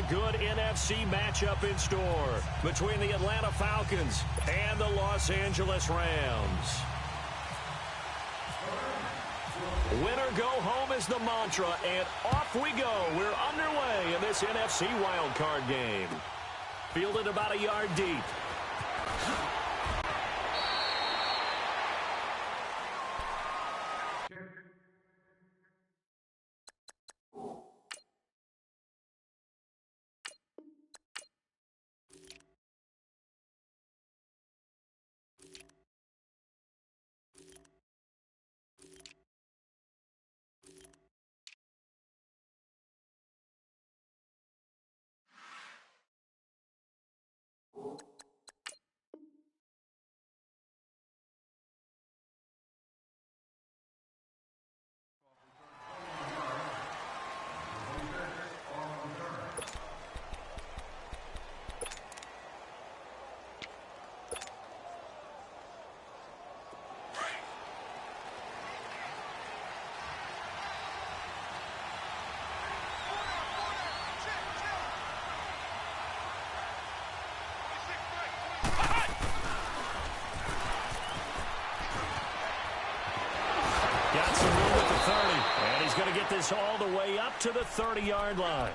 good NFC matchup in store between the Atlanta Falcons and the Los Angeles Rams. Winner go home is the mantra, and off we go. We're underway in this NFC wildcard game. Fielded about a yard deep. Got some room at the 30, and he's going to get this all the way up to the 30-yard line.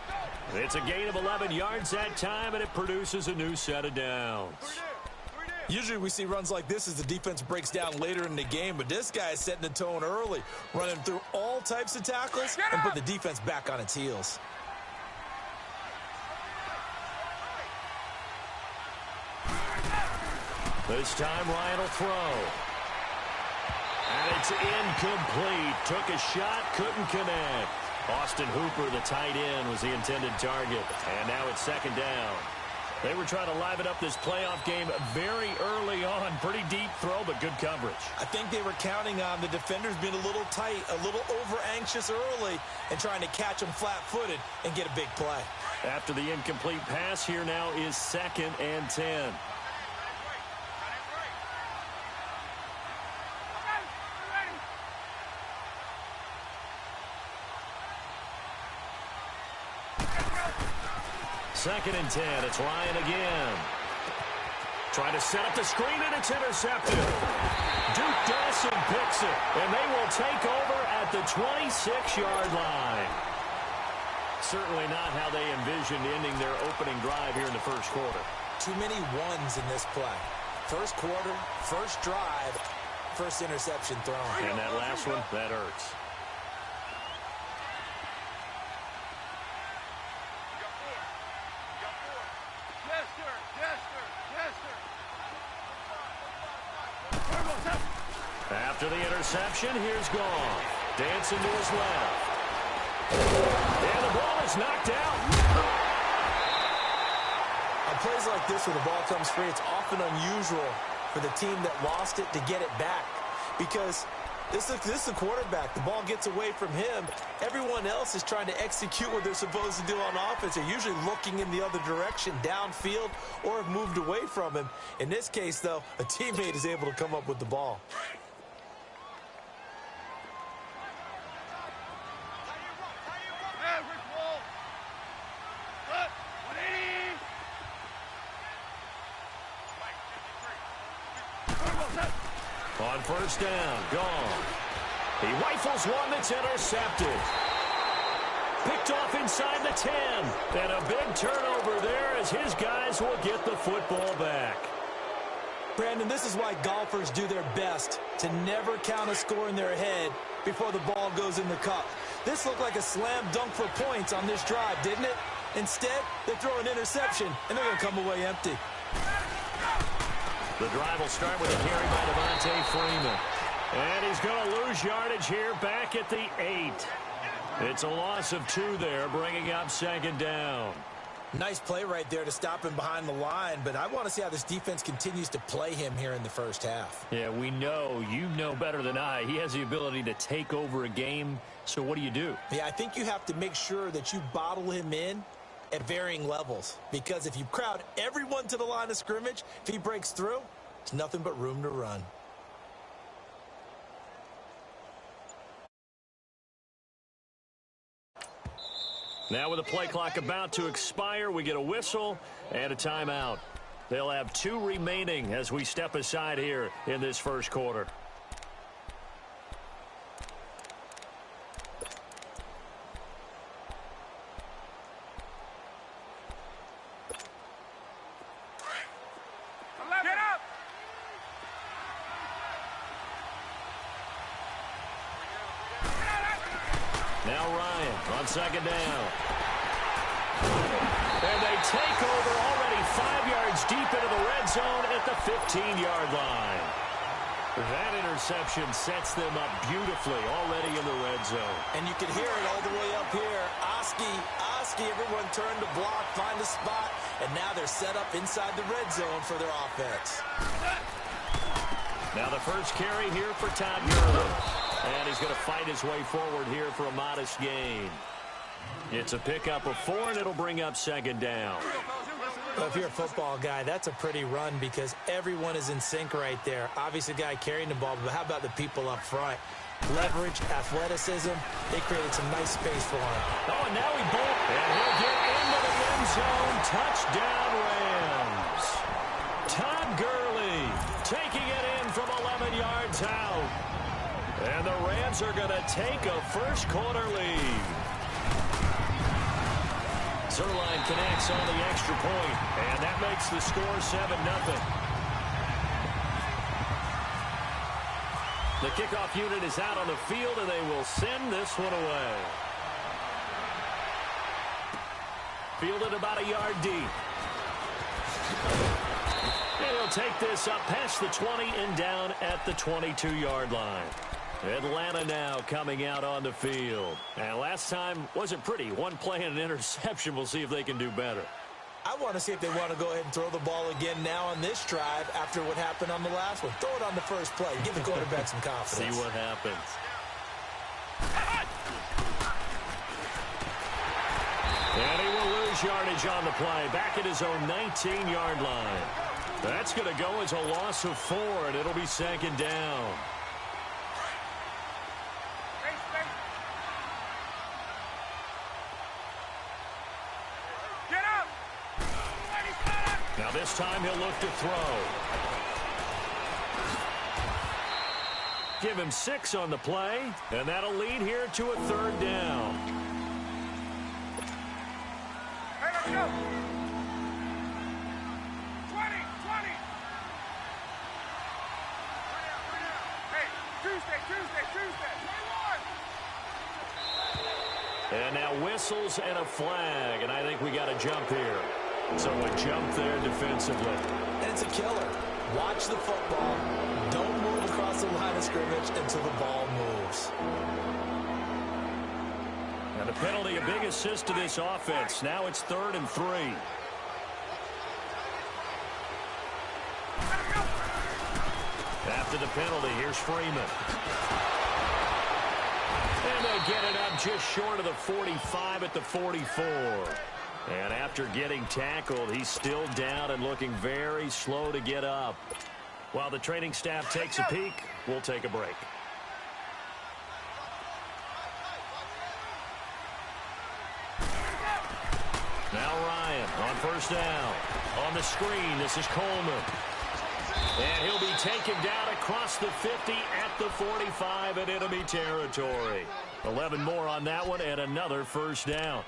It's a gain of 11 yards that time, and it produces a new set of downs. Usually we see runs like this as the defense breaks down later in the game, but this guy is setting the tone early, running through all types of tackles and put the defense back on its heels. This time Ryan will throw. And it's incomplete. Took a shot, couldn't connect. Austin Hooper, the tight end, was the intended target. And now it's second down. They were trying to liven up this playoff game very early on. Pretty deep throw, but good coverage. I think they were counting on the defenders being a little tight, a little over-anxious early, and trying to catch them flat-footed and get a big play. After the incomplete pass, here now is 2nd and 10. Second and 10. It's Ryan again. Trying to set up the screen, and it's intercepted. Duke Dawson picks it, and they will take over at the 26-yard line. Certainly not how they envisioned ending their opening drive here in the first quarter. Too many ones in this play. First quarter, first drive, first interception thrown. And that last one, that hurts. After the interception, here's Goff. Dancing to his left. And the ball is knocked out. On plays like this where the ball comes free, it's often unusual for the team that lost it to get it back. Because this is the quarterback. The ball gets away from him. Everyone else is trying to execute what they're supposed to do on offense. They're usually looking in the other direction, downfield, or have moved away from him. In this case, though, a teammate is able to come up with the ball. On first down, gone. He rifles one that's intercepted. Picked off inside the 10. And a big turnover there as his guys will get the football back. Brandon, this is why golfers do their best to never count a score in their head before the ball goes in the cup. This looked like a slam dunk for points on this drive, didn't it? Instead, they throw an interception, and they're going to come away empty. The drive will start with a carry by Devontae Freeman. And he's going to lose yardage here back at the 8. It's a loss of 2 there, bringing up second down. Nice play right there to stop him behind the line, but I want to see how this defense continues to play him here in the first half. Yeah, we know, you know better than I, he has the ability to take over a game, so what do you do? Yeah, I think you have to make sure that you bottle him in at varying levels, because if you crowd everyone to the line of scrimmage, if he breaks through, it's nothing but room to run. Now with the play clock about to expire, we get a whistle and a timeout. They'll have 2 remaining as we step aside here in this first quarter. Now Ryan on second down. And they take over already 5 yards deep into the red zone at the 15-yard line. That interception sets them up beautifully already in the red zone. And you can hear it all the way up here. Oski, everyone turned to block, find a spot, and now they're set up inside the red zone for their offense. Now the first carry here for Todd Gurley. And he's going to fight his way forward here for a modest gain. It's a pickup of 4, and it'll bring up second down. Well, if you're a football guy, that's a pretty run because everyone is in sync right there. Obviously, the guy carrying the ball, but how about the people up front? Leverage, athleticism, they created some nice space for him. Oh, and now he bolts, and he'll get into the end zone. Touchdown, Rams. Todd Gurley taking it in from 11 yards out. And the Rams are going to take a first quarter lead. Zerline connects on the extra point, and that makes the score 7-0. The kickoff unit is out on the field, and they will send this one away. Fielded about a yard deep. And he'll take this up past the 20 and down at the 22-yard line. Atlanta now coming out on the field. And last time wasn't pretty. One play and an interception. We'll see if they can do better. I want to see if they want to go ahead and throw the ball again now on this drive after what happened on the last one. Throw it on the first play. Give the quarterback some confidence. See what happens. And he will lose yardage on the play. Back at his own 19-yard line. That's going to go as a loss of 4, and it'll be second down. Now this time he'll look to throw. Give him 6 on the play, and that'll lead here to a 3rd down. Hey, let's go. 20. Hey, Tuesday. And now whistles and a flag, and I think we got a jump here. So a jump there defensively. And it's a killer. Watch the football. Don't move across the line of scrimmage until the ball moves. And the penalty, a big assist to this offense. Now it's 3rd and 3. After the penalty, here's Freeman. And they get it up just short of the 45 at the 44. And after getting tackled, he's still down and looking very slow to get up. While the training staff takes a peek, we'll take a break. Now Ryan on first down. On the screen, this is Coleman. And he'll be taken down across the 50 at the 45 in enemy territory. 11 more on that one and another first down.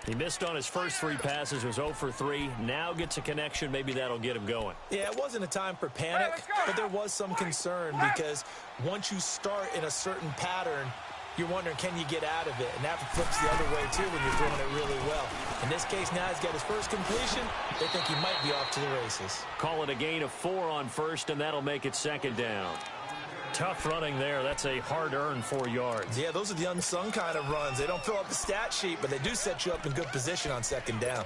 He missed on his first 3 passes, was 0 for 3. Now gets a connection. Maybe that'll get him going. Yeah, it wasn't a time for panic, but there was some concern because once you start in a certain pattern, you're wondering, can you get out of it? And that flips the other way, too, when you're throwing it really well. In this case, now he's got his first completion. They think he might be off to the races. Call it a gain of 4 on first, and that'll make it second down. Tough running there. That's a hard-earned 4 yards. Yeah, those are the unsung kind of runs. They don't fill up the stat sheet, but they do set you up in good position on second down.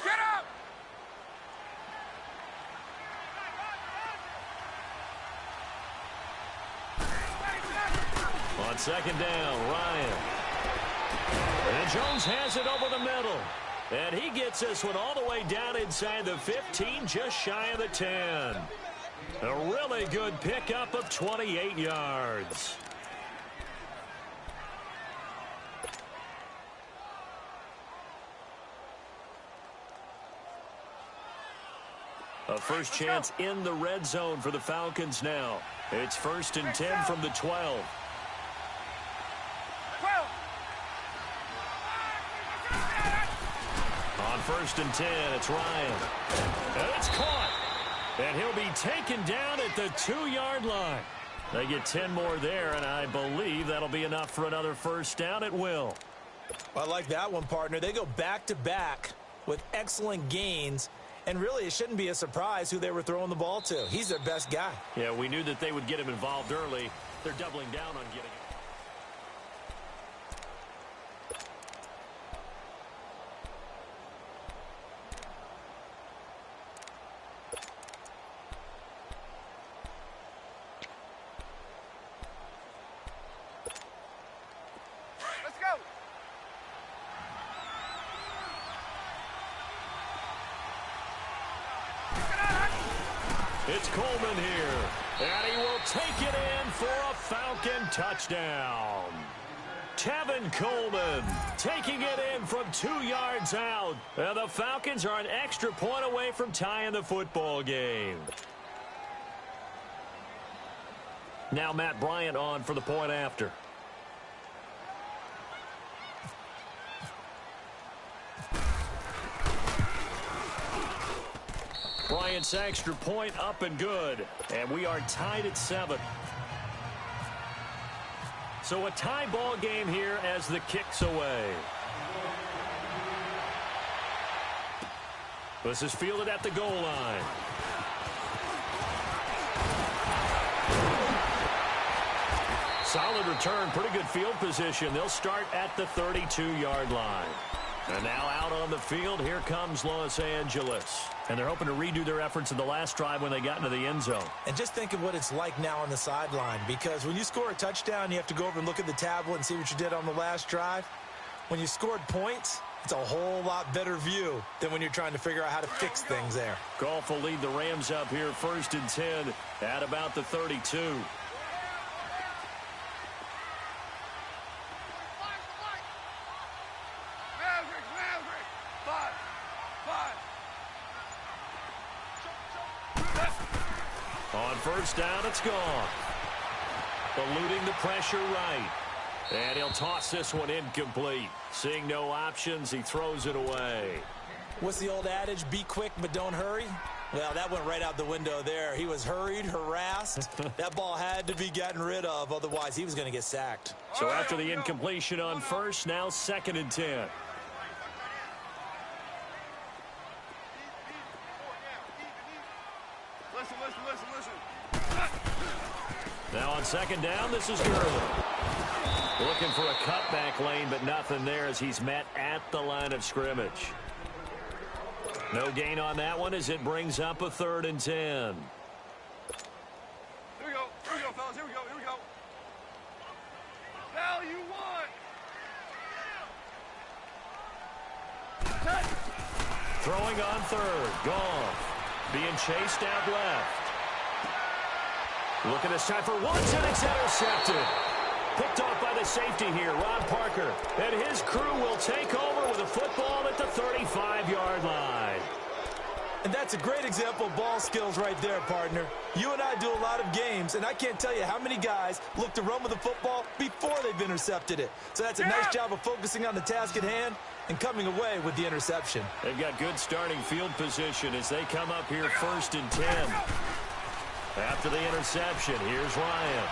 Get up! On second down, Ryan. And Jones has it over the middle. And he gets this one all the way down inside the 15, just shy of the 10. A really good pickup of 28 yards. A first chance in the red zone for the Falcons now. It's 1st and 10 from the 12. 12. On 1st and 10, it's Ryan. And it's caught. And he'll be taken down at the 2-yard line. They get 10 more there, and I believe that'll be enough for another first down at will. I like that one, partner. They go back-to-back with excellent gains, and really it shouldn't be a surprise who they were throwing the ball to. He's their best guy. Yeah, we knew that they would get him involved early. They're doubling down on getting him. Let's go. It's Coleman here, and he will take it in for a Falcon touchdown. Tevin Coleman taking it in from 2 yards out. And the Falcons are an extra point away from tying the football game. Now Matt Bryant on for the point after. Bryant's extra point up and good. And we are tied at 7. So a tie ball game here as the kick's away. This is fielded at the goal line. Solid return, pretty good field position. They'll start at the 32-yard line. And now out on the field, here comes Los Angeles. And they're hoping to redo their efforts in the last drive when they got into the end zone. And just think of what it's like now on the sideline, because when you score a touchdown, you have to go over and look at the tablet and see what you did on the last drive. When you scored points, it's a whole lot better view than when you're trying to figure out how to fix things there. Goff will lead the Rams up here 1st and 10 at about the 32. On 1st down, it's gone. Eluding the pressure right. And he'll toss this one incomplete. Seeing no options, he throws it away. What's the old adage? Be quick, but don't hurry? Well, that went right out the window there. He was hurried, harassed. That ball had to be gotten rid of, otherwise he was going to get sacked. So after the incompletion on 1st, now 2nd and 10. Listen. Now on 2nd down, this is Gurley. Looking for a cutback lane, but nothing there as he's met at the line of scrimmage. No gain on that one as it brings up a 3rd and 10. Here we go, fellas. Here we go. Now you want. Throwing on 3rd. Goff being chased out left. Looking this time for once, and it's intercepted. Picked off by the safety here, Ron Parker. And his crew will take over with a football at the 35-yard line. And that's a great example of ball skills right there, partner. You and I do a lot of games, and I can't tell you how many guys look to run with the football before they've intercepted it. So that's a nice job of focusing on the task at hand and coming away with the interception. They've got good starting field position as they come up here 1st and 10. After the interception, here's Ryan.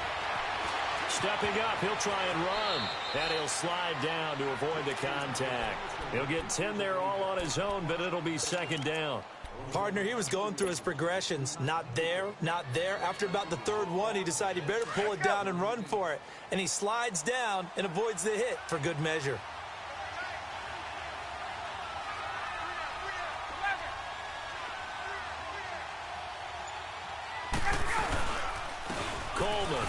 Stepping up, he'll try and run. And he'll slide down to avoid the contact. He'll get 10 there all on his own, but it'll be 2nd down. Partner, he was going through his progressions. Not there, not there. After about the 3rd one, he decided he better pull it down and run for it. And he slides down and avoids the hit for good measure. Coleman.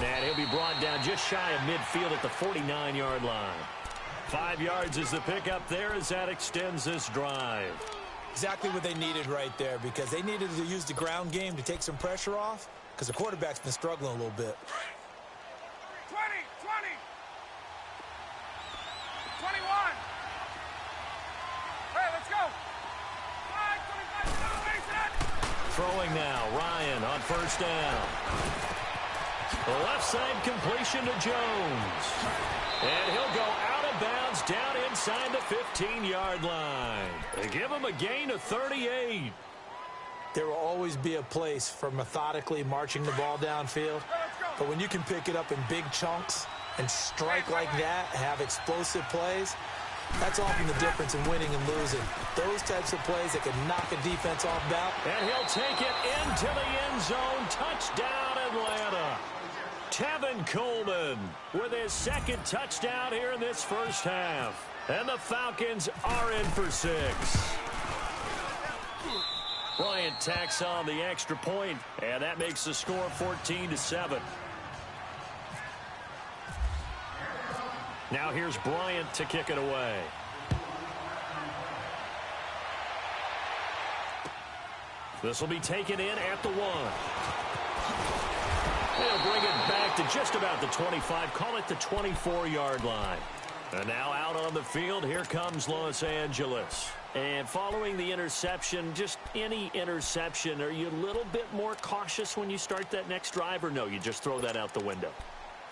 And he'll be brought down just shy of midfield at the 49-yard line. 5 yards is the pickup there as that extends this drive. Exactly what they needed right there, because they needed to use the ground game to take some pressure off, because the quarterback's been struggling a little bit. 20, 21. Hey, let's go. 5, 25, throwing now. Ryan on first down. Left side completion to Jones. And he'll go out of bounds down inside the 15-yard line. They give him a gain of 38. There will always be a place for methodically marching the ball downfield. But when you can pick it up in big chunks and strike like that, have explosive plays, that's often the difference in winning and losing. Those types of plays that can knock a defense off balance. And he'll take it into the end zone. Touchdown, Atlanta. Tevin Coleman with his second touchdown here in this first half. And the Falcons are in for 6. Bryant tacks on the extra point, and that makes the score 14-7. Now here's Bryant to kick it away. This will be taken in at the 1. They'll bring it back to just about the 25, call it the 24-yard line. And now out on the field, here comes Los Angeles. And following the interception, just any interception, are you a little bit more cautious when you start that next drive, or no, you just throw that out the window?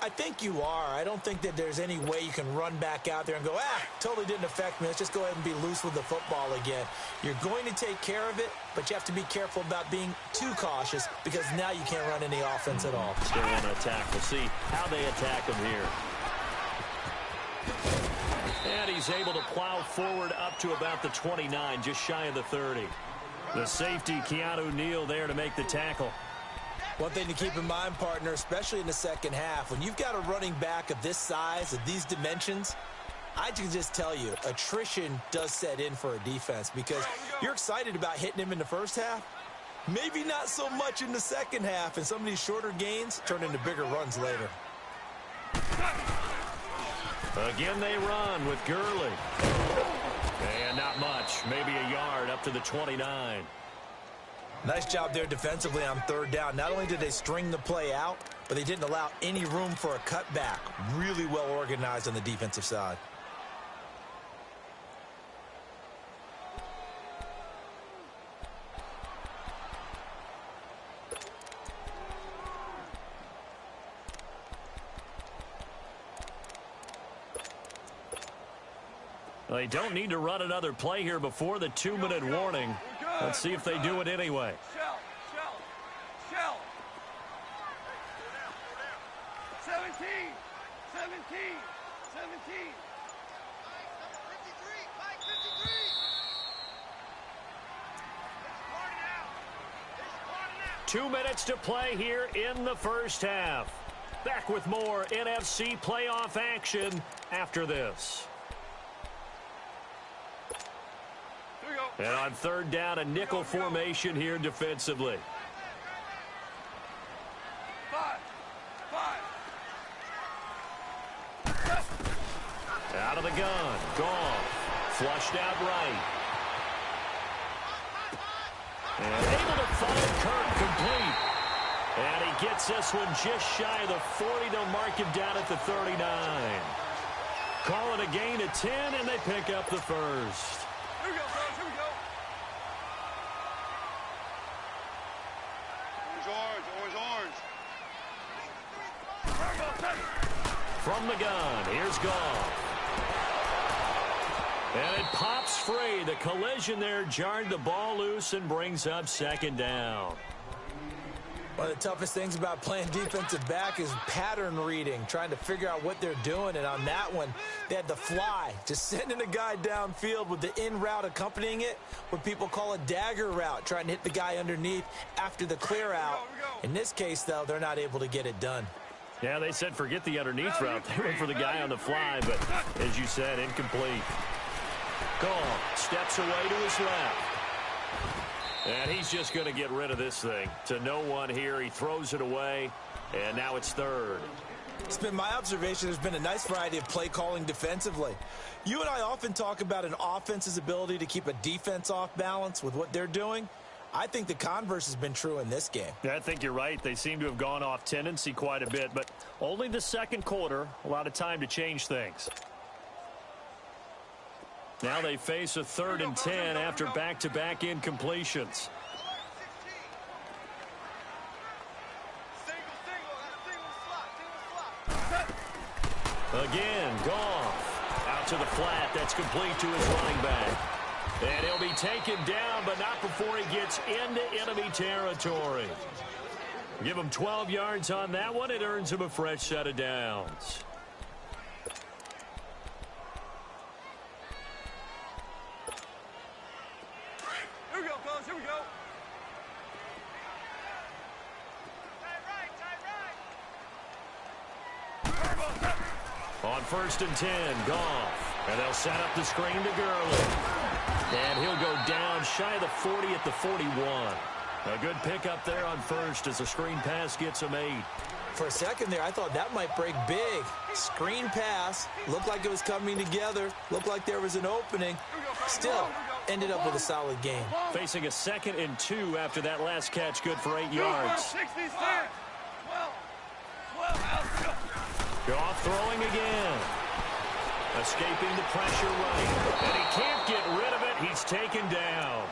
I think you are. I don't think that there's any way you can run back out there and go, totally didn't affect me. Let's just go ahead and be loose with the football again. You're going to take care of it, but you have to be careful about being too cautious because now you can't run any offense at all. They want to attack. We'll see how they attack them here. And he's able to plow forward up to about the 29, just shy of the 30. The safety, Keanu Neal, there to make the tackle. One thing to keep in mind, partner, especially in the second half, when you've got a running back of this size, of these dimensions, I can just tell you, attrition does set in for a defense because you're excited about hitting him in the first half. Maybe not so much in the second half, and some of these shorter gains turn into bigger runs later. Again, they run with Gurley. And not much, maybe a yard up to the 29. Nice job there defensively on third down. Not only did they string the play out, but they didn't allow any room for a cutback. Really well organized on the defensive side. They don't need to run another play here before the 2-minute warning. Let's see if they do it anyway. Shell. 17. 2 minutes to play here in the first half. Back with more NFC playoff action after this. And on third down, a nickel formation here defensively. 5. Out of the gun. Goff. Flushed out right. And able to find Kirk complete. And he gets this one just shy of the 40. They'll mark him down at the 39. Call it a gain of 10, and they pick up the first. Here we go, fellas. Here we go. Orange. From the gun, here's Goff. And it pops free. The collision there jarred the ball loose and brings up second down. One of the toughest things about playing defensive back is pattern reading, trying to figure out what they're doing. And on that one, they had the fly, just sending a guy downfield with the in route accompanying it, what people call a dagger route, trying to hit the guy underneath after the clear out. In this case, though, they're not able to get it done. Yeah, they said forget the underneath route. They went for the guy on the fly, but as you said, incomplete. Goff steps away to his left. And he's just going to get rid of this thing. To no one here. He throws it away, and now it's third. It's been my observation there's been a nice variety of play calling defensively. You and I often talk about an offense's ability to keep a defense off balance with what they're doing. I think the converse has been true in this game. Yeah, I think you're right. They seem to have gone off tendency quite a bit, but only the second quarter, a lot of time to change things. Now they face a 3rd and 10 after back-to-back incompletions. Again, Goff. Out to the flat. That's complete to his running back. And he'll be taken down, but not before he gets into enemy territory. Give him 12 yards on that one. It earns him a fresh set of downs. Here we go, fellas. Here we go. On 1st and 10, Goff. And they'll set up the screen to Gurley. And he'll go down shy of the 40 at the 41. A good pickup there on first as the screen pass gets him 8. For a second there, I thought that might break big. Screen pass. Looked like it was coming together. Looked like there was an opening. Still, ended up with a solid game. Facing a 2nd and 2 after that last catch, good for 8 yards. 66. Well, Goff throwing again. Escaping the pressure right. And he can't get rid of it. He's taken down.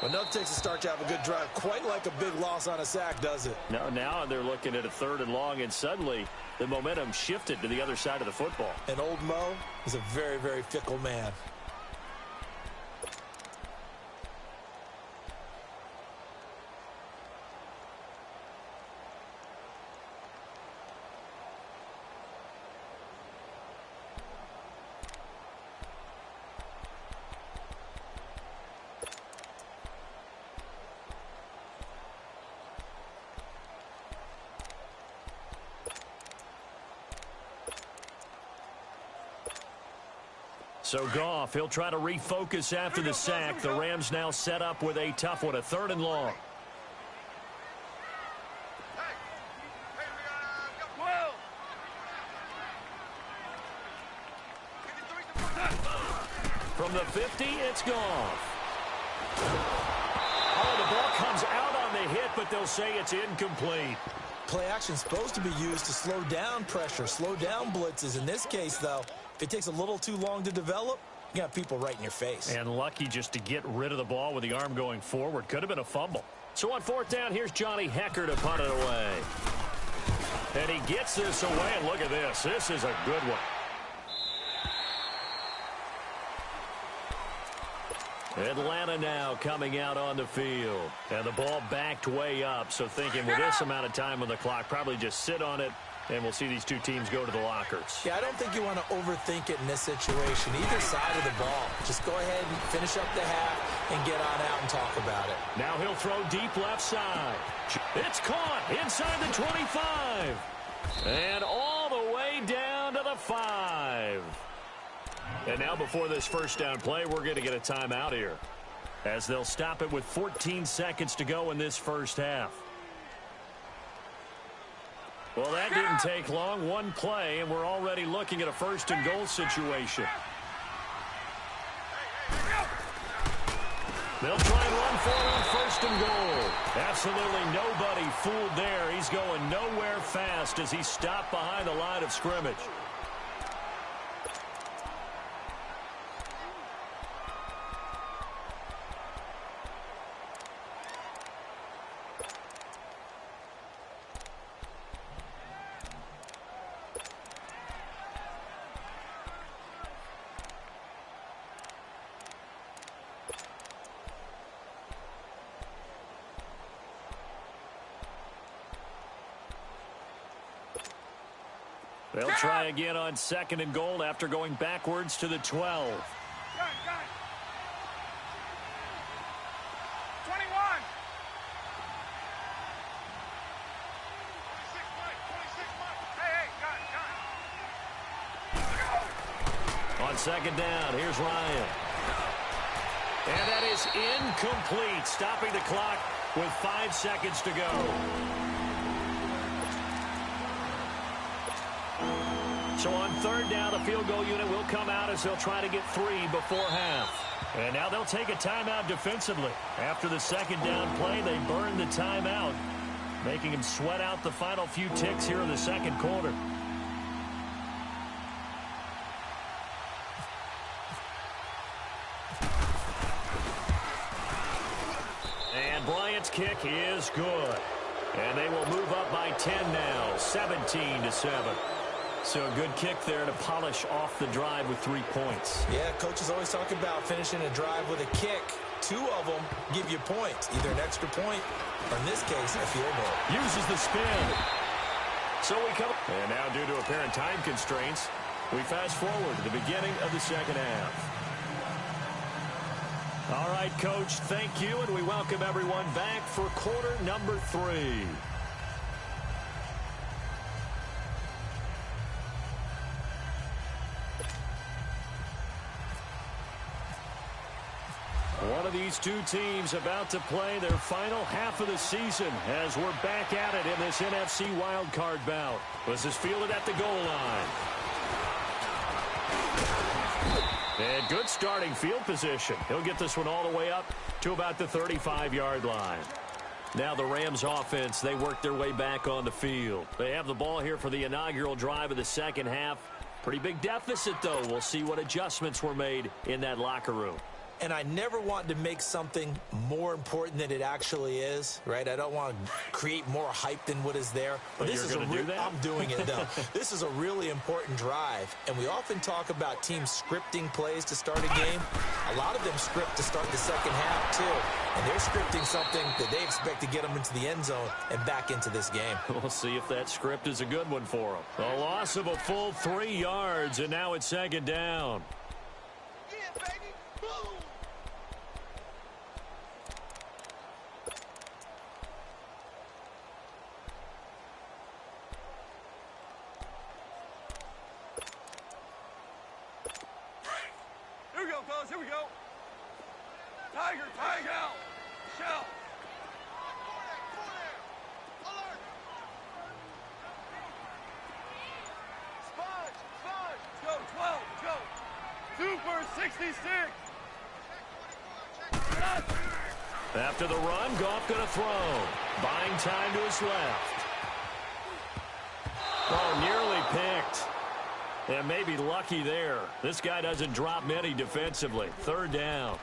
Enough takes to start to have a good drive. Quite like a big loss on a sack, does it? No, now they're looking at a 3rd and long, and suddenly the momentum shifted to the other side of the football. And old Mo is a very, very fickle man. So Goff, he'll try to refocus after the sack. The Rams now set up with a tough one, a 3rd and long. From the 50, it's Goff. Oh, the ball comes out on the hit, but they'll say it's incomplete. Play action is supposed to be used to slow down pressure, slow down blitzes. In this case, though, if it takes a little too long to develop, you got people right in your face. And lucky just to get rid of the ball with the arm going forward. Could have been a fumble. So on 4th down, here's Johnny Hecker to punt it away. And he gets this away, and look at this. This is a good one. Atlanta now coming out on the field. And the ball backed way up. So thinking with this amount of time on the clock, probably just sit on it. And we'll see these two teams go to the lockers. Yeah, I don't think you want to overthink it in this situation. Either side of the ball. Just go ahead and finish up the half and get on out and talk about it. Now he'll throw deep left side. It's caught inside the 25. And all the way down to the 5. And now before this first down play, we're going to get a timeout here, as they'll stop it with 14 seconds to go in this first half. Well, that didn't take long. One play, and we're already looking at a 1st and goal situation. They'll try and run for it on 1st and goal. Absolutely nobody fooled there. He's going nowhere fast as he stopped behind the line of scrimmage. They'll try again on 2nd and goal after going backwards to the 12. Got it. 21. 26, Hey, got it. On 2nd down, here's Ryan. And that is incomplete, stopping the clock with 5 seconds to go. So on 3rd down, the field goal unit will come out as they'll try to get 3 before half. And now they'll take a timeout defensively. After the 2nd down play, they burn the timeout, making them sweat out the final few ticks here in the 2nd quarter. And Bryant's kick is good. And they will move up by 10 now, 17-7. So a good kick there to polish off the drive with 3 points. Yeah, coaches always talk about finishing a drive with a kick. 2 of them give you points, either an extra point or, in this case, a field goal. Uses the spin. So we come. And now, due to apparent time constraints, we fast forward to the beginning of the second half. All right, Coach, thank you, and we welcome everyone back for quarter number 3. One of these two teams about to play their final half of the season as we're back at it in this NFC wildcard bout. This is fielded at the goal line. And good starting field position. He'll get this one all the way up to about the 35-yard line. Now the Rams offense, they work their way back on the field. They have the ball here for the inaugural drive of the second half. Pretty big deficit, though. We'll see what adjustments were made in that locker room. And I never want to make something more important than it actually is, right? I don't want to create more hype than what is there. But this is do that? I'm doing it, though. This is a really important drive. And we often talk about teams scripting plays to start a game. A lot of them script to start the second half, too. And they're scripting something that they expect to get them into the end zone and back into this game. We'll see if that script is a good one for them. A loss of a full 3 yards, and now it's second down. Yeah, baby. Boom. Here we go, fellas. Here we go. Tiger, tiger. Shell. Sponge, sponge. Let's go, 12. Let's go. Super 66. After the run, Goff going to throw. Buying time to his left. Oh, nearly picked. And maybe lucky there. This guy doesn't drop many defensively. Third down.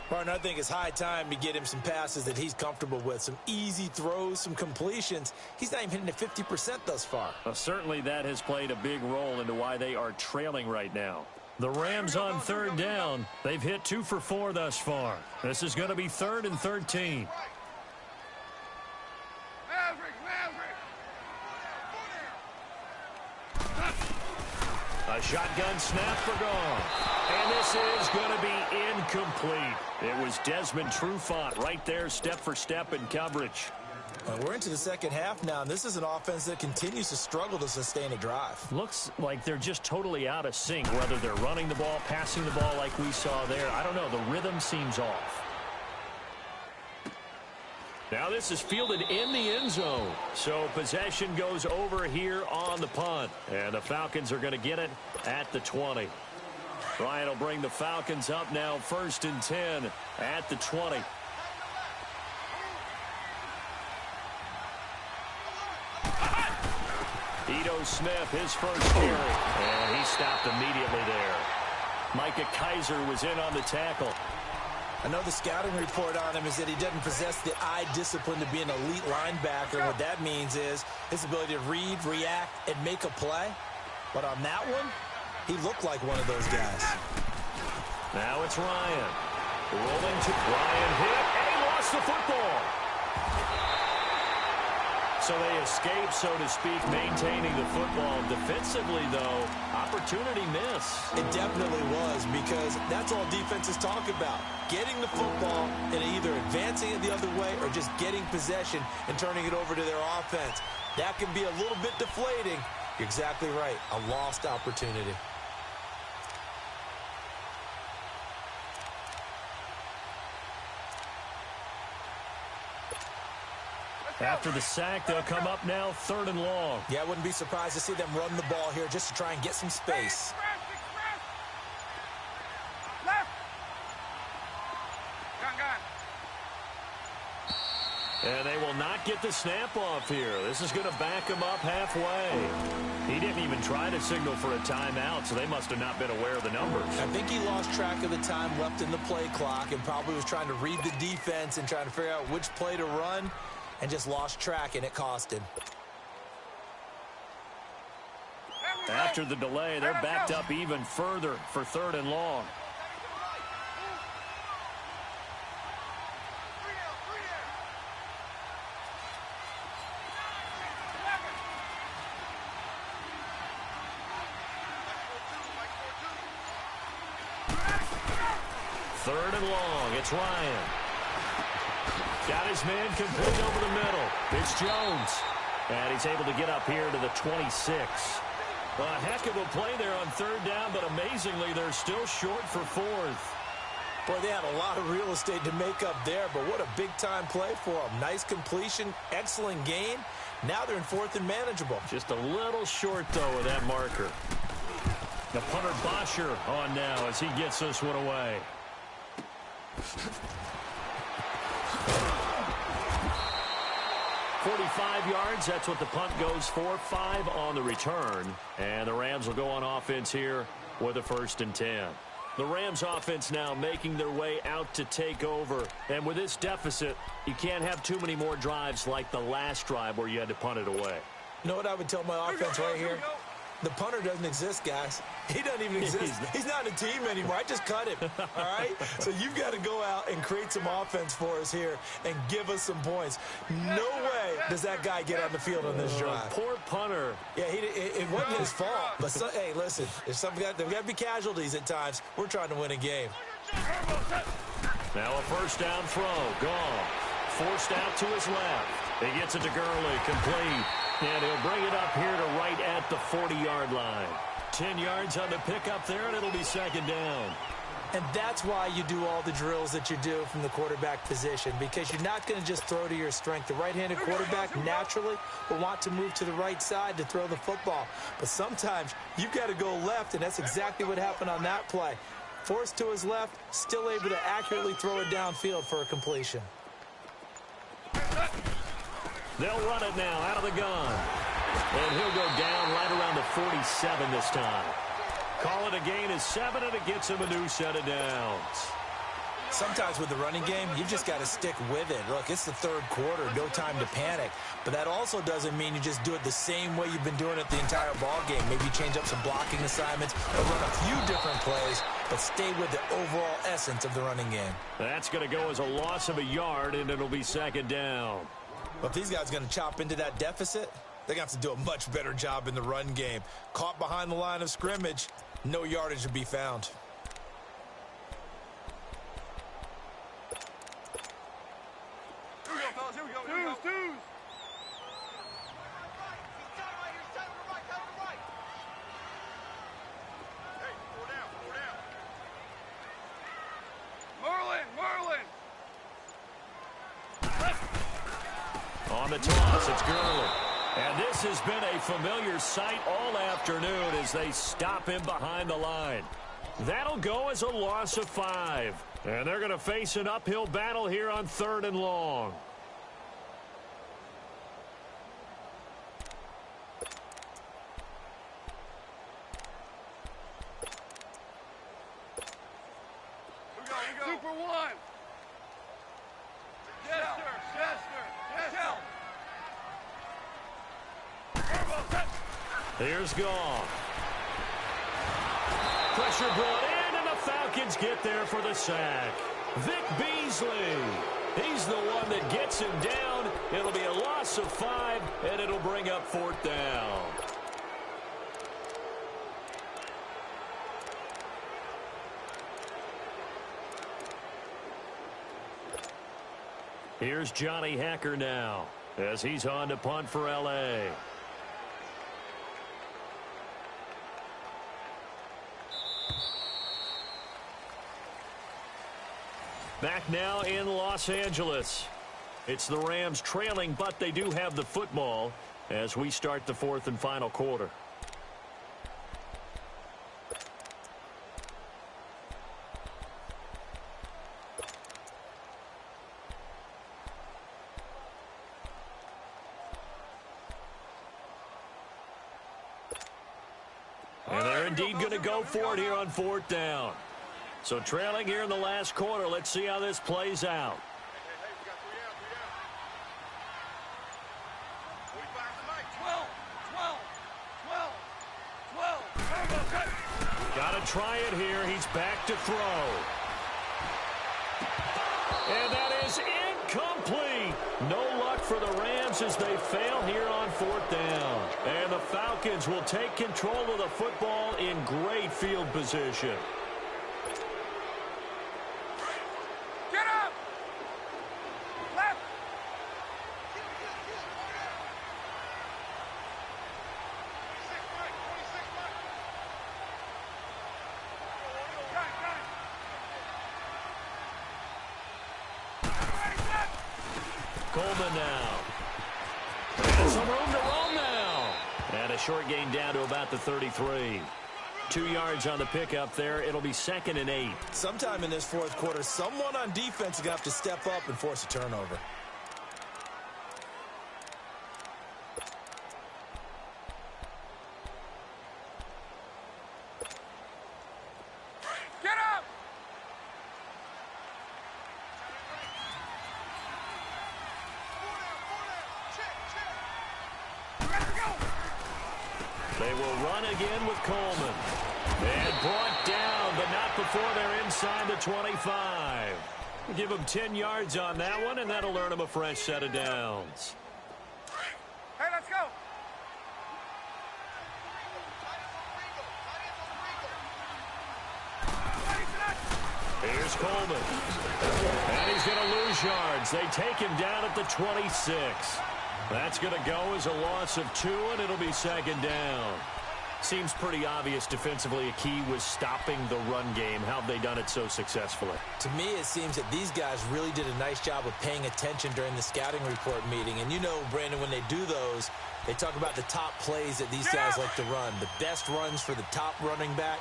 Partner, I think it's high time to get him some passes that he's comfortable with. Some easy throws, some completions. He's not even hitting at 50% thus far. Well, certainly that has played a big role into why they are trailing right now. The Rams on third down. They've hit 2 for 4 thus far. This is going to be 3rd and 13. A shotgun snap for Goff. And this is going to be incomplete. It was Desmond Trufant right there, step for step in coverage. We're into the second half now, and this is an offense that continues to struggle to sustain a drive. Looks like they're just totally out of sync, whether they're running the ball, passing the ball like we saw there. I don't know. The rhythm seems off. Now this is fielded in the end zone. So possession goes over here on the punt. And the Falcons are going to get it at the 20. Ryan will bring the Falcons up now 1st and 10 at the 20. Ito Smith, his first carry. And he stopped immediately there. Micah Kaiser was in on the tackle. I know the scouting report on him is that he doesn't possess the eye discipline to be an elite linebacker. What that means is his ability to read, react, and make a play. But on that one, he looked like one of those guys. Now it's Ryan. Rolling to Ryan hit, and he lost the football. So they escape, so to speak, maintaining the football. Defensively, though, opportunity miss. It definitely was, because that's all defenses talk about. Getting the football and either advancing it the other way or just getting possession and turning it over to their offense. That can be a little bit deflating. You're exactly right. A lost opportunity. After the sack, they'll come up now 3rd and long. Yeah, I wouldn't be surprised to see them run the ball here just to try and get some space. Left. Gun. And they will not get the snap off here. This is going to back him up halfway. He didn't even try to signal for a timeout, so they must have not been aware of the numbers. I think he lost track of the time left in the play clock and probably was trying to read the defense and trying to figure out which play to run. And just lost track, and it cost him. After the delay, they're backed up even further for 3rd and long. Third and long. It's Ryan. Got his man complete over the middle. It's Jones. And he's able to get up here to the 26. A heck of a play there on 3rd down, but amazingly, they're still short for 4th. Boy, they had a lot of real estate to make up there, but what a big-time play for them. Nice completion, excellent game. Now they're in 4th and manageable. Just a little short, though, of that marker. The punter Bosher on now as he gets this one away. 45 yards, that's what the punt goes for. 5 on the return. And the Rams will go on offense here with a 1st and 10. The Rams offense now making their way out to take over. And with this deficit, you can't have too many more drives like the last drive where you had to punt it away. You know what I would tell my offense right here? The punter doesn't exist, guys. He doesn't even exist. He's not a team anymore. I just cut him, all right? So you've got to go out and create some offense for us here and give us some points. No way does that guy get on the field on this drive. Poor punter. Yeah, it wasn't his fault. But, hey, listen, there's got to be casualties at times. We're trying to win a game. Now a 1st down throw. Gone. Forced out to his left. He gets it to Gurley. Complete. And he'll bring it up here to right at the 40-yard line. 10 yards on the pickup there, and it'll be 2nd down. And that's why you do all the drills that you do from the quarterback position, because you're not going to just throw to your strength. The right-handed quarterback naturally will want to move to the right side to throw the football. But sometimes you've got to go left, and that's exactly what happened on that play. Forced to his left, still able to accurately throw it downfield for a completion. They'll run it now out of the gun. And he'll go down right around the 47 this time. Call it a gain of 7, and it gets him a new set of downs. Sometimes with the running game, you just got to stick with it. Look, it's the 3rd quarter, no time to panic. But that also doesn't mean you just do it the same way you've been doing it the entire ball game. Maybe change up some blocking assignments or run a few different plays, but stay with the overall essence of the running game. That's going to go as a loss of a yard, and it'll be 2nd down. But if these guys are going to chop into that deficit, they're going to have to do a much better job in the run game. Caught behind the line of scrimmage, no yardage to be found. Here we go, fellas. Here we go. Twos. Hey, 4 down. Merlin. On the toss, it's Gurley. And this has been a familiar sight all afternoon as they stop him behind the line. That'll go as a loss of 5. And they're going to face an uphill battle here on 3rd and long. Here we go. Super 1. Chester. Here's Goff. Pressure brought in, and the Falcons get there for the sack. Vic Beasley. He's the one that gets him down. It'll be a loss of 5, and it'll bring up 4th down. Here's Johnny Hacker now as he's on to punt for L.A. Back now in Los Angeles. It's the Rams trailing, but they do have the football as we start the 4th and final quarter. And they're indeed going to go for it here on 4th down. So trailing here in the last quarter. Let's see how this plays out. Hey, we got 3 down. 12. to try it here. He's back to throw. And that is incomplete. No luck for the Rams as they fail here on 4th down. And the Falcons will take control of the football in great field position. Get up! Left! Coleman now. And some room to roam now. And a short gain down to about the 33. 2 yards on the pickup there. It'll be 2nd and 8. Sometime in this 4th quarter, someone on defense is going to have to step up and force a turnover. Get up! They will run again with Coleman. And brought down, but not before they're inside the 25. Give them 10 yards on that one, and that'll earn them a fresh set of downs. Hey, let's go! Here's Coleman. And he's going to lose yards. They take him down at the 26. That's going to go as a loss of 2, and it'll be 2nd down. Seems pretty obvious defensively a key was stopping the run game. How have they done it so successfully? To me, it seems that these guys really did a nice job of paying attention during the scouting report meeting. And you know, Brandon, when they do those, they talk about the top plays that these guys like to run. The best runs for the top running back,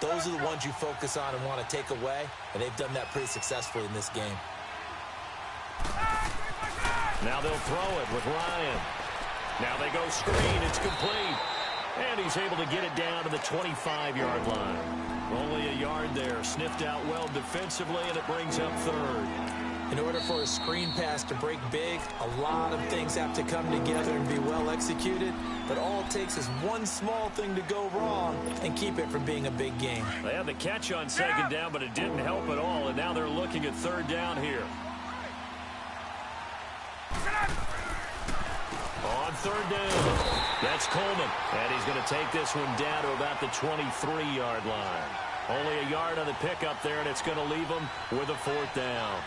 those are the ones you focus on and want to take away. And they've done that pretty successfully in this game. Now they'll throw it with Ryan. Now they go screen. It's complete. And he's able to get it down to the 25-yard line. Only a yard there. Sniffed out well defensively, and it brings up 3rd. In order for a screen pass to break big, a lot of things have to come together and be well executed. But all it takes is one small thing to go wrong and keep it from being a big game. They had the catch on 2nd down, but it didn't help at all. And now they're looking at 3rd down here. On 3rd down, that's Coleman. And he's going to take this one down to about the 23-yard line. Only a yard on the pickup there, and it's going to leave him with a 4th down.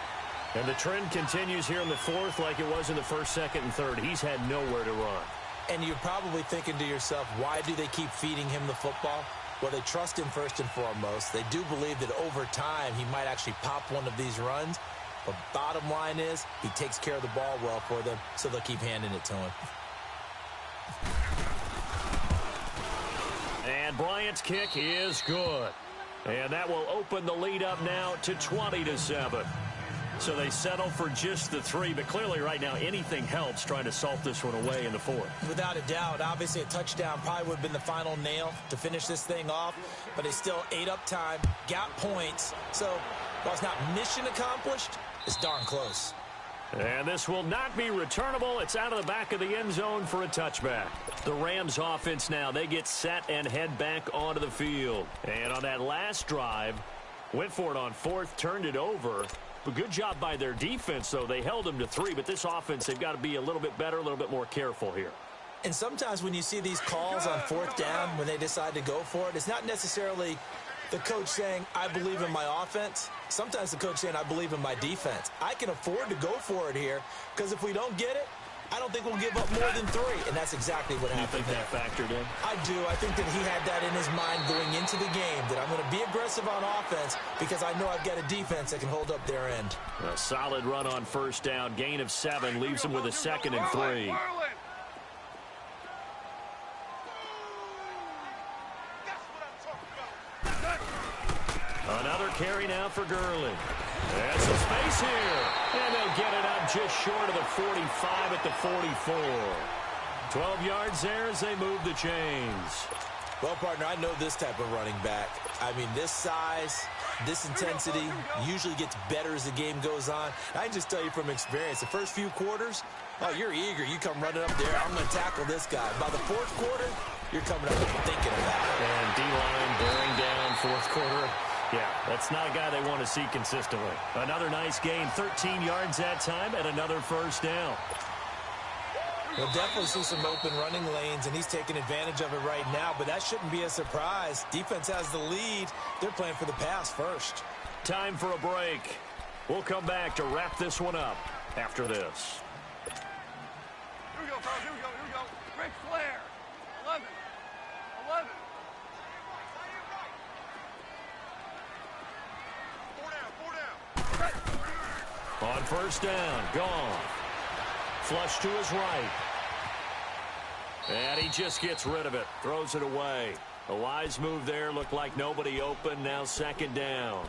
And the trend continues here in the 4th like it was in the 1st, 2nd, and 3rd. He's had nowhere to run. And you're probably thinking to yourself, why do they keep feeding him the football? Well, they trust him first and foremost. They do believe that over time he might actually pop one of these runs. But bottom line is, he takes care of the ball well for them, so they'll keep handing it to him. And Bryant's kick is good. And that will open the lead up now to 20-7. So they settle for just the 3, but clearly right now anything helps trying to salt this one away in the 4th. Without a doubt, obviously a touchdown probably would have been the final nail to finish this thing off, but they still ate up time, got points. So while it's not mission accomplished, it's darn close. And this will not be returnable. It's out of the back of the end zone for a touchback. The Rams offense now, they get set and head back onto the field. And on that last drive, went for it on 4th, turned it over. But good job by their defense, though. They held them to 3, but this offense, they've got to be a little bit better, a little bit more careful here. And sometimes when you see these calls on 4th down, when they decide to go for it, it's not necessarily the coach saying, I believe in my offense. Sometimes the coach saying, I believe in my defense. I can afford to go for it here, because if we don't get it, I don't think we'll give up more than 3. And that's exactly what happened. You think that factored in? I do. I think that he had that in his mind going into the game, that I'm going to be aggressive on offense because I know I've got a defense that can hold up their end. A solid run on 1st down. Gain of 7 leaves him with a 2nd and 3. Another carry now for Gurley. There's some space here. And they'll get it up just short of the 45 at the 44. 12 yards there as they move the chains. Well, partner, I know this type of running back. I mean, this size, this intensity usually gets better as the game goes on. I can just tell you from experience, the first few quarters, oh, you're eager. You come running up there, I'm going to tackle this guy. By the 4th quarter, you're coming up thinking about it. And D-line bearing down fourth quarter. Yeah, that's not a guy they want to see consistently. Another nice gain, 13 yards that time, and another first down. We'll definitely see some open running lanes, and he's taking advantage of it right now, but that shouldn't be a surprise. Defense has the lead. They're playing for the pass first. Time for a break. We'll come back to wrap this one up after this. Here we go, fellas. Here we go. Here we go. Ric Flair. 11. 11. On first down, gone. Flush to his right. And he just gets rid of it. Throws it away. A wise move there. Looked like nobody open. Now second down.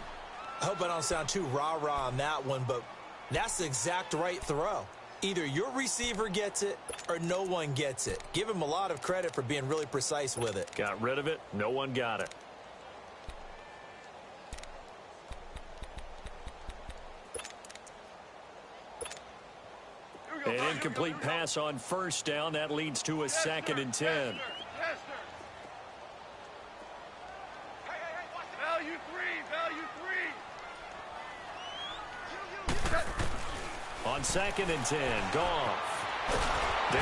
I hope I don't sound too rah-rah on that one, but that's the exact right throw. Either your receiver gets it or no one gets it. Give him a lot of credit for being really precise with it. Got rid of it. No one got it. An incomplete pass on first down. That leads to a second and 10. Value three. Value three. On second and 10, Goff. And he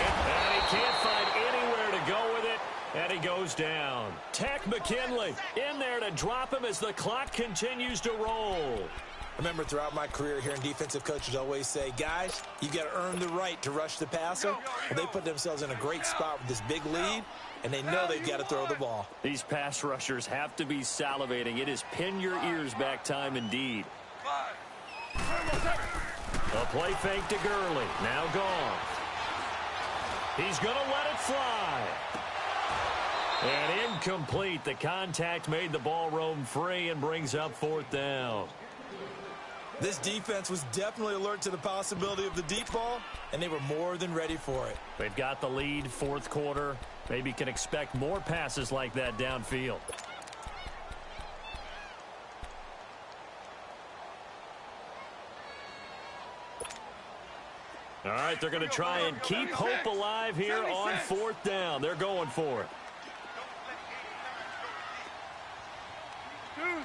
can't find anywhere to go with it, and he goes down. Tech McKinley in there to drop him as the clock continues to roll. Remember, throughout my career, hearing defensive coaches always say, guys, you got to earn the right to rush the passer. Well, they put themselves in a great spot with this big lead, and they know they've got to throw the ball. These pass rushers have to be salivating. It is pin your ears back time indeed. A play fake to Gurley. Now gone. He's going to let it fly. And incomplete. The contact made the ball roam free and brings up fourth down. This defense was definitely alert to the possibility of the deep ball, and they were more than ready for it. They've got the lead, fourth quarter. Maybe can expect more passes like that downfield. All right, they're going to try and keep hope alive here on fourth down. They're going for it. Twos.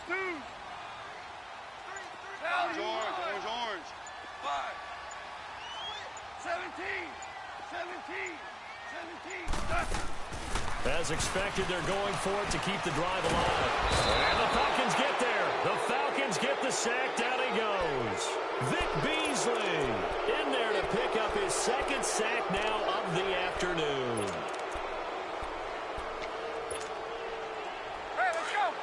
Orange. 5. 17. As expected, they're going for it to keep the drive alive. And the Falcons get there. The Falcons get the sack. Down he goes. Vic Beasley in there to pick up his second sack now of the afternoon. Hey, let's go.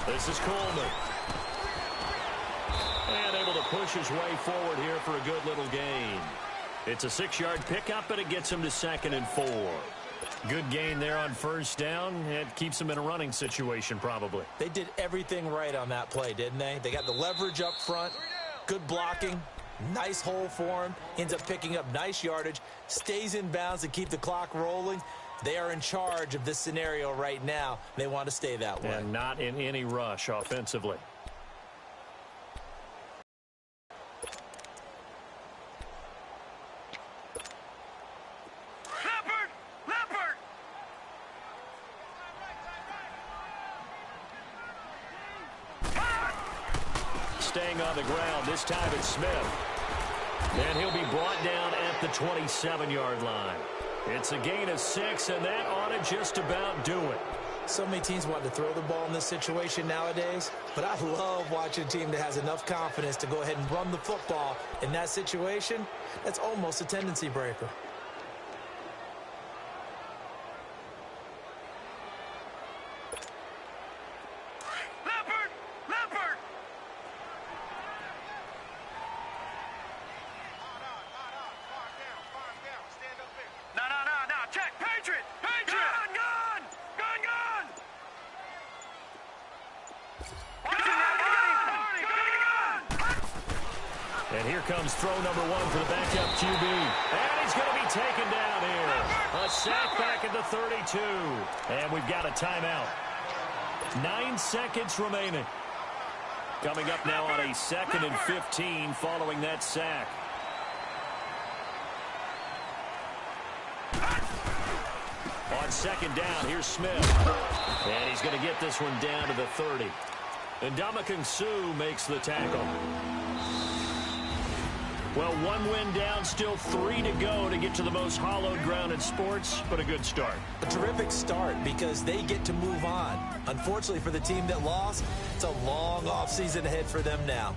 This is Coleman. And able to push his way forward here for a good little gain. It's a 6-yard pickup, but it gets him to second and 4. Good gain there on first down. It keeps him in a running situation probably. They did everything right on that play, didn't they? They got the leverage up front, good blocking, nice hole for him, ends up picking up nice yardage, stays in bounds to keep the clock rolling. They are in charge of this scenario right now. They want to stay that way. And not in any rush offensively. Leopard! Staying on the ground. This time it's Smith. And he'll be brought down at the 27-yard line. It's a gain of 6, and that ought to just about do it. So many teams want to throw the ball in this situation nowadays, but I love watching a team that has enough confidence to go ahead and run the football in that situation. That's almost a tendency breaker. Leopard! No. Check. Patriot! Gun! And here comes throw number 1 for the backup QB. And he's going to be taken down here. A sack back at the 32. And we've got a timeout. 9 seconds remaining. Coming up now on a 2nd and 15 following that sack. On second down, here's Smith. And he's going to get this one down to the 30. And Ndamukong Suh makes the tackle. Well, one win down, still 3 to go to get to the most hallowed ground in sports, but a good start. A terrific start because they get to move on. Unfortunately for the team that lost, it's a long offseason ahead for them now.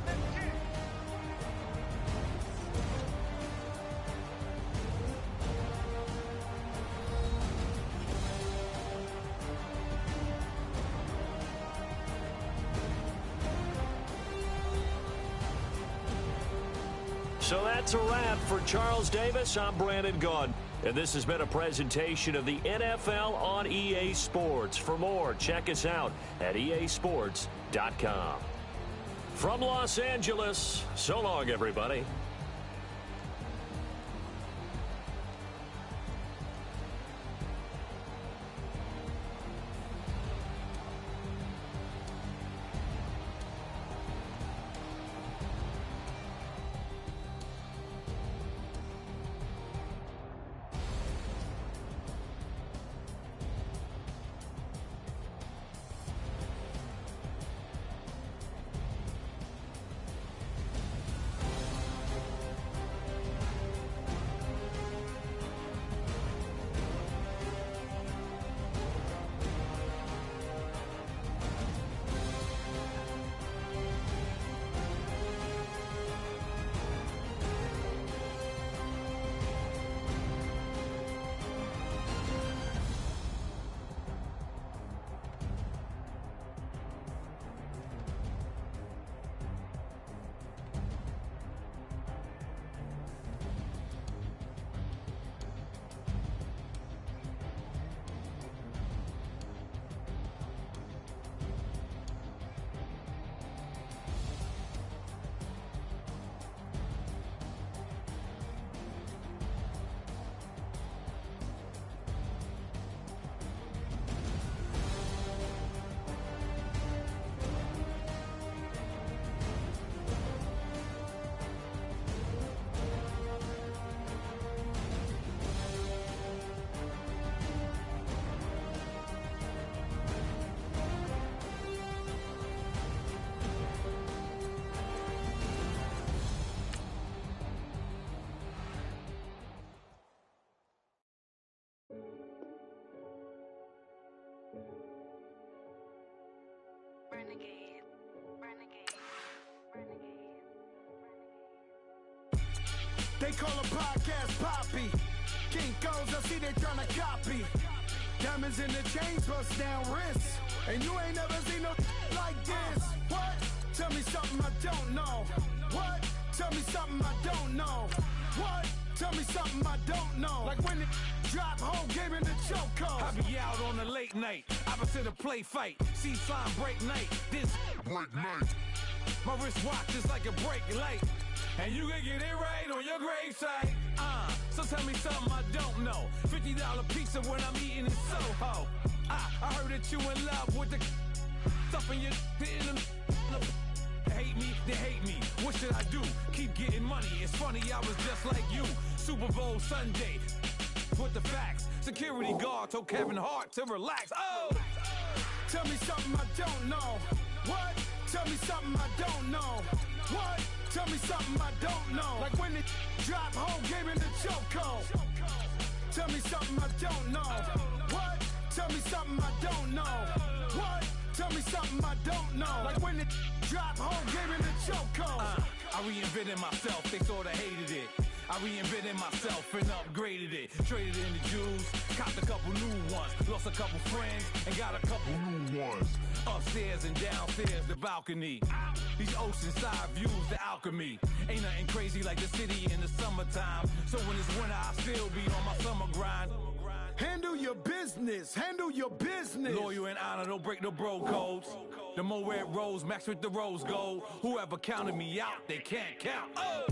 So that's a wrap for Charles Davis. I'm Brandon Gaudin. And this has been a presentation of the NFL on EA Sports. For more, check us out at easports.com. From Los Angeles, so long, everybody. They call a podcast Poppy. Kinkos, I see they tryna copy. Diamonds in the chains, bust down wrists. And you ain't never seen no like this. What? Tell me something I don't know. What? Tell me something I don't know. What? Tell me something I don't know. Like when it drop, whole game in the chokehold. I be out on a late night, opposite a play fight. See sign break night, this break night. My wristwatch is like a break light. And you can get it right on your gravesite. So tell me something I don't know. $50 pizza when I'm eating in Soho. I heard that you in love with the stuff in your in the hate me, they hate me. What should I do? Keep getting money. It's funny, I was just like you. Super Bowl Sunday. With the facts. Security guard told Kevin Hart to relax. Oh! Tell me something I don't know. What? Tell me something I don't know. What? Tell me something I don't know. Like when it drop, whole game in the chokehold. Tell me something I don't know. What? Tell me something I don't know. What? Tell me something I don't know. Like when it drop, whole game in the chokehold. I reinvented myself, they sorta hated it. I reinvented myself and upgraded it. Traded in the Jews, copped a couple new ones. Lost a couple friends and got a couple new ones. Upstairs and downstairs, the balcony. These oceanside views, the alchemy. Ain't nothing crazy like the city in the summertime. So when it's winter, I still be on my summer grind. Handle your business, handle your business. Loyal and honor, don't break the bro codes. The more red rose, max with the rose gold. Whoever counted me out, they can't count. Oh!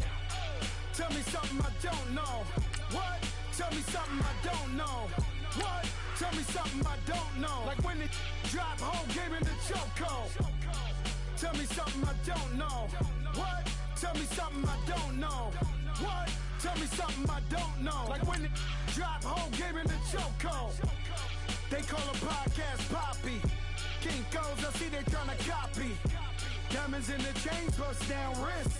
Tell me something I don't know. What? Tell me something I don't know. What? Tell me something I don't know. Like when it drop, whole game in the chokehold. Tell me something I don't know. What? Tell me something I don't know. What? Tell me something I don't know. Like when the drop whole game in the chokehold. They call a podcast Poppy. Kinkos, I see they tryna copy. Diamonds in the chains, bust down wrist.